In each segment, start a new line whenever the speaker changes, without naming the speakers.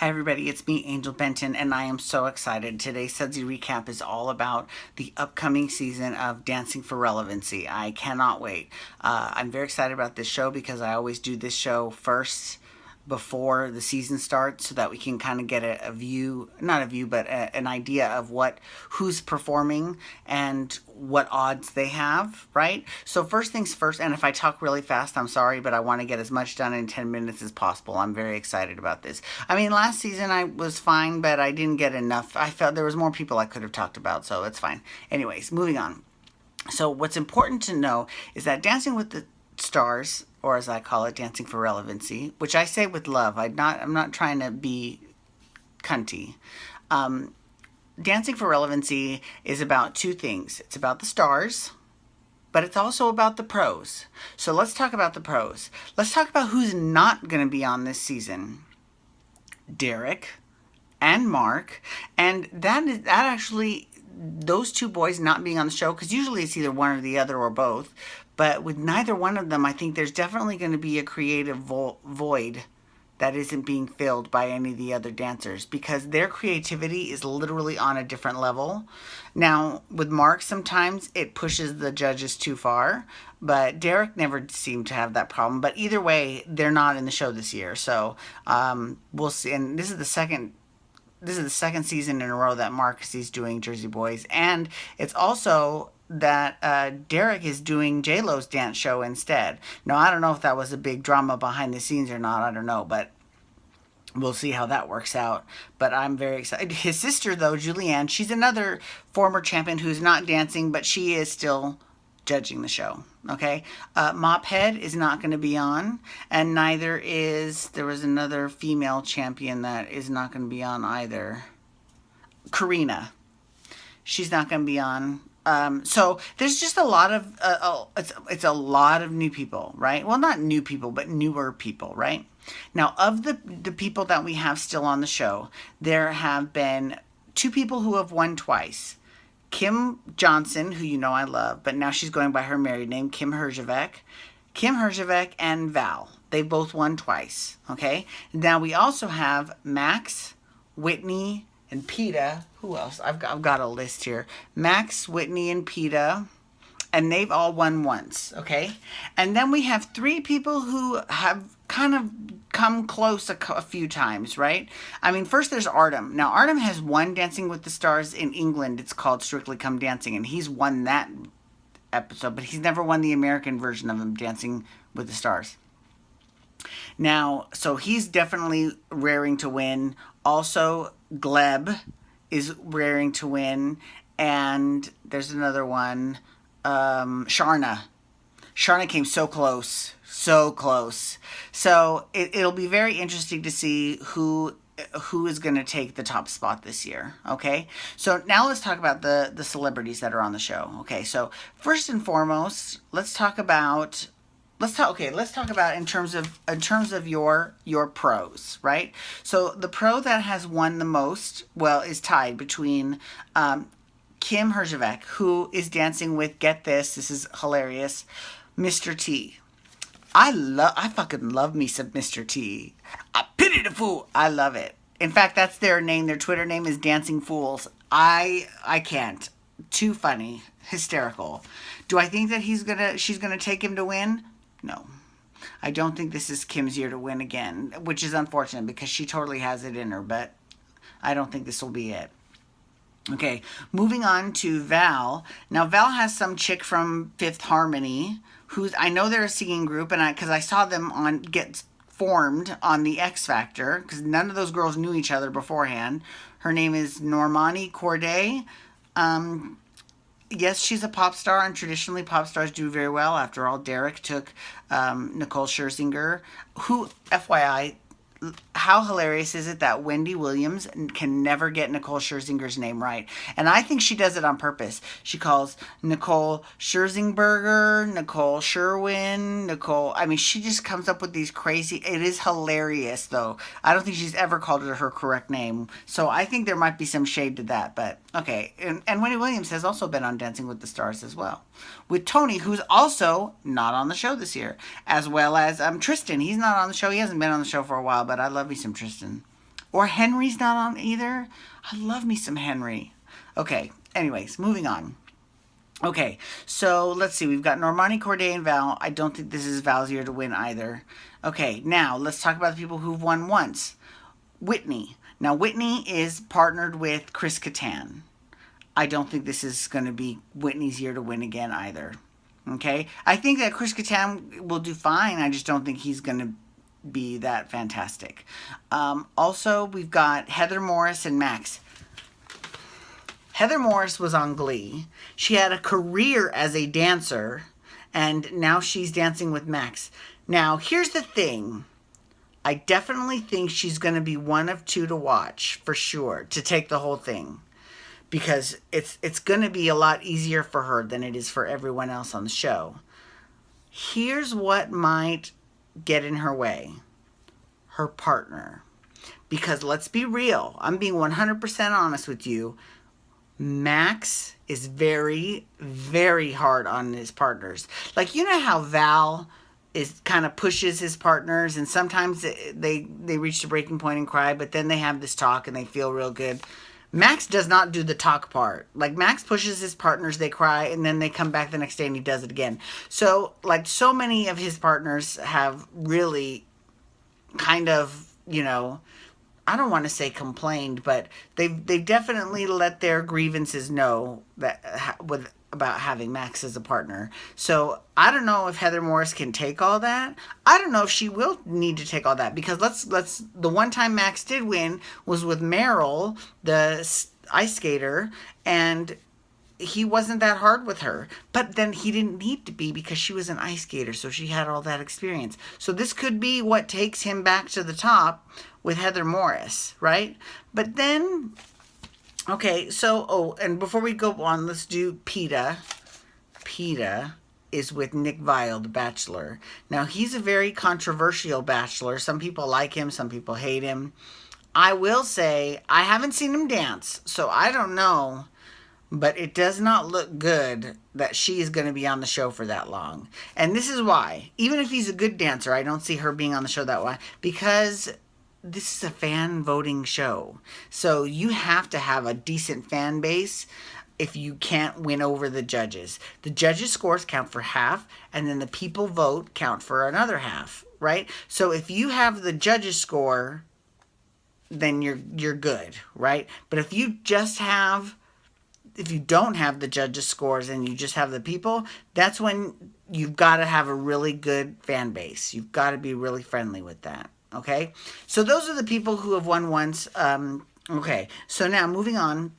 Hi everybody, it's me, Angel Benton, and I am so excited. Today's Sudsy recap is all about the upcoming season of Dancing for Relevancy. I cannot wait. I'm very excited about this show because I always do this show first before the season starts so that we can kind of get a view, not a view, but an idea of who's performing and what odds they have, right? So first things first, and if I talk really fast, I'm sorry, but I want to get as much done in 10 minutes as possible. I'm very excited about this. I mean, last season I was fine, but I didn't get enough. I felt there was more people I could have talked about, so it's fine. Anyways, moving on. So what's important to know is that Dancing with the Stars, or as I call it, Dancing for Relevancy, which I say with love. I'm not trying to be cunty. Dancing for Relevancy is about two things. It's about the stars, but it's also about the pros. So let's talk about the pros. Let's talk about who's not going to be on this season. Derek and Mark, and that actually, those two boys not being on the show, because usually it's either one or the other or both, but with neither one of them, I think there's definitely going to be a creative void that isn't being filled by any of the other dancers because their creativity is literally on a different level. Now, with Mark, sometimes it pushes the judges too far, but Derek never seemed to have that problem. But either way, they're not in the show this year, so we'll see. And this is the second season in a row that Marcus is doing Jersey Boys, and it's also that Derek is doing J-Lo's dance show instead. Now, I don't know if that was a big drama behind the scenes or not. I don't know, but we'll see how that works out. But I'm very excited. His sister, though, Julianne, she's another former champion who's not dancing, but she is still judging the show. Okay, Mophead is not going to be on, and neither is, there was another female champion that is not going to be on either. Karina, she's not going to be on. So there's just a lot of it's a lot of new people, right? Well, not new people, but newer people, right? Now, of the people that we have still on the show, there have been two people who have won twice. Kim Johnson, who you know I love, but now she's going by her married name, Kim Herjavec. Kim Herjavec and Val. They both won twice, okay? Now we also have Max, Whitney, and PETA. Who else? I've got a list here. Max, Whitney, and PETA. And they've all won once, okay? And then we have three people who have kind of come close a few times, right? I mean, first there's Artem. Now, Artem has won Dancing with the Stars in England. It's called Strictly Come Dancing, and he's won that episode, but he's never won the American version of him Dancing with the Stars. Now, so he's definitely raring to win. Also, Gleb is raring to win, and there's another one, Sharna. Sharna came so close, so close. So it'll be very interesting to see who is going to take the top spot this year, okay? So now let's talk about the celebrities that are on the show, okay? So first and foremost, let's talk about in terms of your pros, right? So the pro that has won the most, well, is tied between Kim Herjavec, who is dancing with, get this is hilarious, Mr. T. I fucking love me some Mr. T. I pity the fool. I love it. In fact, that's their name. Their Twitter name is Dancing Fools. I can't. Too funny. Hysterical. Do I think that she's gonna take him to win? No. I don't think this is Kim's year to win again, which is unfortunate because she totally has it in her, but I don't think this will be it. Okay, moving on to Val. Now, Val has some chick from Fifth Harmony, I know they're a singing group, and because I saw them get formed on the X Factor, because none of those girls knew each other beforehand. Her name is Normani Corday. Yes, she's a pop star, and traditionally pop stars do very well. After all, Derek took Nicole Scherzinger, who, FYI, how hilarious is it that Wendy Williams can never get Nicole Scherzinger's name right? And I think she does it on purpose. She calls Nicole Scherzingberger, Nicole Sherwin, she just comes up with these crazy, it is hilarious though. I don't think she's ever called it her correct name. So I think there might be some shade to that, but okay. And Wendy Williams has also been on Dancing with the Stars as well. With Tony, who's also not on the show this year, as well as Tristan. He's not on the show. He hasn't been on the show for a while, but I love me some Tristan. Or Henry's not on either. I love me some Henry. Okay, anyways, moving on. Okay, so let's see. We've got Normani, Corday, and Val. I don't think this is Val's year to win either. Okay, now let's talk about the people who've won once. Whitney. Now, Whitney is partnered with Chris Kattan. I don't think this is going to be Whitney's year to win again either. Okay? I think that Chris Kattan will do fine. I just don't think he's going to be that fantastic. Also, we've got Heather Morris and Max. Heather Morris was on Glee. She had a career as a dancer, and now she's dancing with Max. Now, here's the thing. I definitely think she's going to be one of two to watch, for sure, to take the whole thing. Because it's going to be a lot easier for her than it is for everyone else on the show. Here's what might get in her way. Her partner. Because let's be real. I'm being 100% honest with you. Max is very, very hard on his partners. Like, you know how Val is kind of pushes his partners, and sometimes they reach the breaking point and cry, but then they have this talk and they feel real good. Max does not do the talk part. Like, Max pushes his partners, they cry, and then they come back the next day and he does it again. So, like, so many of his partners have really kind of, you know, I don't want to say complained, but they definitely let their grievances know that about having Max as a partner. So I don't know if Heather Morris can take all that. I don't know if she will need to take all that, because the one time Max did win was with Meryl, the ice skater, and he wasn't that hard with her. But then he didn't need to be, because she was an ice skater, so she had all that experience. So this could be what takes him back to the top with Heather Morris, right? But then, okay, so, and before we go on, let's do PETA. PETA is with Nick Viall, the Bachelor. Now, he's a very controversial bachelor. Some people like him, some people hate him. I will say, I haven't seen him dance, so I don't know. But it does not look good that she is going to be on the show for that long. And this is why. Even if he's a good dancer, I don't see her being on the show that long. Because this is a fan voting show. So you have to have a decent fan base if you can't win over the judges. The judges' scores count for half, and then the people vote count for another half, right? So if you have the judges' score, then you're good, right? But if you don't have the judges' scores and you just have the people, that's when you've got to have a really good fan base. You've got to be really friendly with that. Okay, so those are the people who have won once. Okay, so now moving on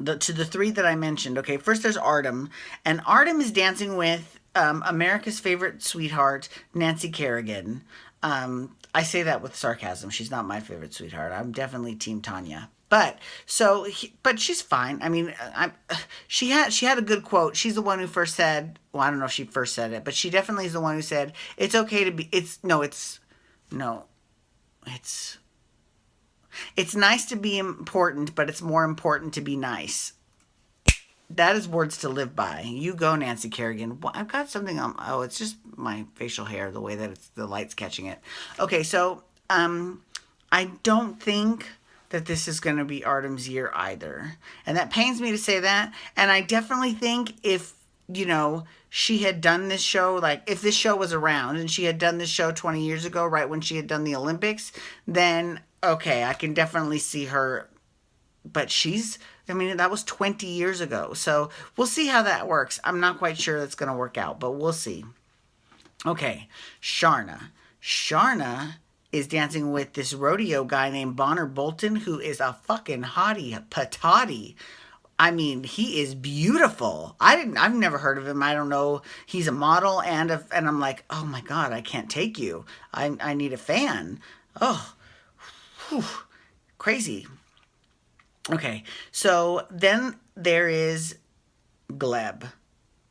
to the three that I mentioned. Okay, first there's Artem, and Artem is dancing with America's favorite sweetheart, Nancy Kerrigan. I say that with sarcasm. She's not my favorite sweetheart. I'm definitely Team Tanya. But she's fine. I mean, she had a good quote. She's the one who first said. Well, I don't know if she first said it, but she definitely is the one who said it's okay to be. It's nice to be important, but it's more important to be nice. That is words to live by. You go, Nancy Kerrigan. Well, I've got something on. Oh, it's just my facial hair, the way that the light's catching it. Okay, so I don't think that this is going to be Artem's year either. And that pains me to say that. And I definitely think if, she had done this show, like if this show was around and she had done this show 20 years ago, right when she had done the Olympics, then, okay, I can definitely see her. But that was 20 years ago. So we'll see how that works. I'm not quite sure that's going to work out, but we'll see. Okay, Sharna. Sharna is dancing with this rodeo guy named Bonner Bolton, who is a fucking hottie patati. I mean, he is beautiful. I've never heard of him. I don't know. He's a model and I'm like, oh my God, I can't take you. I need a fan. Oh, whew, crazy. Okay, so then there is Gleb.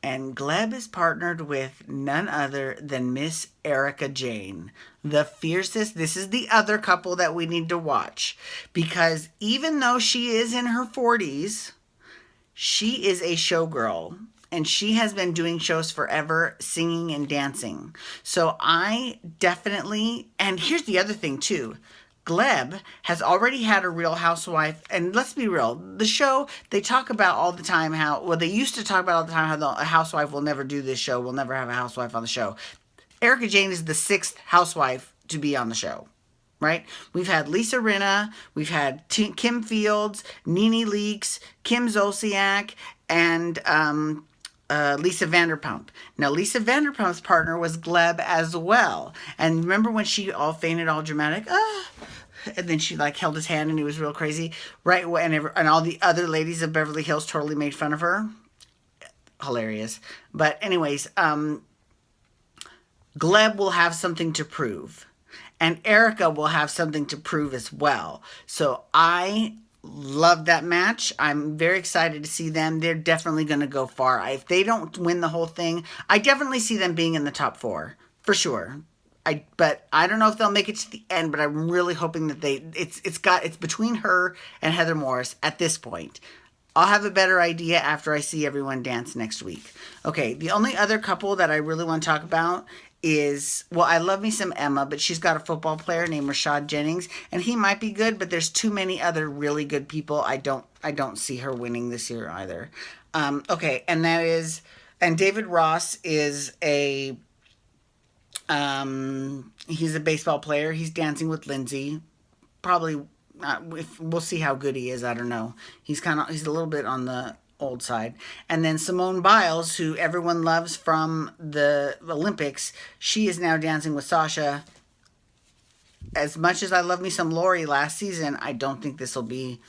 And Gleb is partnered with none other than Miss Erica Jane, the fiercest. This is the other couple that we need to watch, because even though she is in her 40s, she is a showgirl, and she has been doing shows forever, singing and dancing. So I definitely, and here's the other thing too, Gleb has already had a Real Housewife, and let's be real, the show, they talk about all the time how, well, they used to talk about all the time how a housewife will never do this show, will never have a housewife on the show. Erica Jane is the sixth housewife to be on the show, right? We've had Lisa Rinna, we've had Kim Fields, Nene Leakes, Kim Zolciak, and Lisa Vanderpump. Now, Lisa Vanderpump's partner was Gleb as well. And remember when she all fainted, all dramatic? And then she like held his hand and he was real crazy, right? And all the other ladies of Beverly Hills totally made fun of her. Hilarious. But anyways, Gleb will have something to prove. And Erica will have something to prove as well. So I love that match. I'm very excited to see them. They're definitely going to go far. If they don't win the whole thing, I definitely see them being in the top 4 for sure. But I don't know if they'll make it to the end. But I'm really hoping that it's between her and Heather Morris at this point. I'll have a better idea after I see everyone dance next week. Okay, the only other couple that I really want to talk about is, well, I love me some Emma, but she's got a football player named Rashad Jennings, and he might be good, but there's too many other really good people. I don't see her winning this year either. Okay, and David Ross is he's a baseball player. He's dancing with Lindsay. Probably, we'll see how good he is. I don't know. He's a little bit on the old side. And then Simone Biles, who everyone loves from the Olympics, she is now dancing with Sasha. As much as I love me some Lori last season, I don't think this will be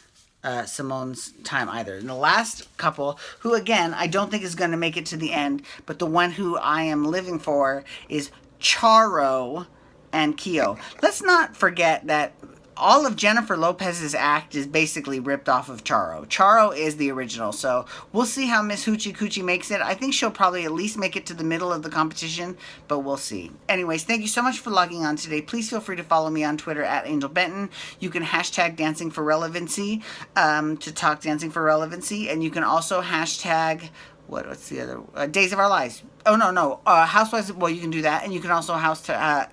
Simone's time either. And the last couple, who again, I don't think is going to make it to the end, but the one who I am living for is Charo and Keo. Let's not forget that all of Jennifer Lopez's act is basically ripped off of Charo. Charo is the original, so we'll see how Miss Hoochie Coochie makes it. I think she'll probably at least make it to the middle of the competition, but we'll see. Anyways, thank you so much for logging on today. Please feel free to follow me on Twitter at Angel Benton. You can hashtag Dancing for Relevancy to talk Dancing for Relevancy, and you can also hashtag what's the other Days of Our Lives. Oh no, Housewives. Well, you can do that, and you can also hashtag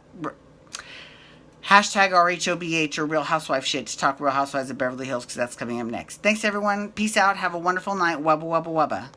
RHOBH or Real Housewife shit to talk Real Housewives of Beverly Hills, because that's coming up next. Thanks, everyone. Peace out. Have a wonderful night. Wubba, wubba, wubba.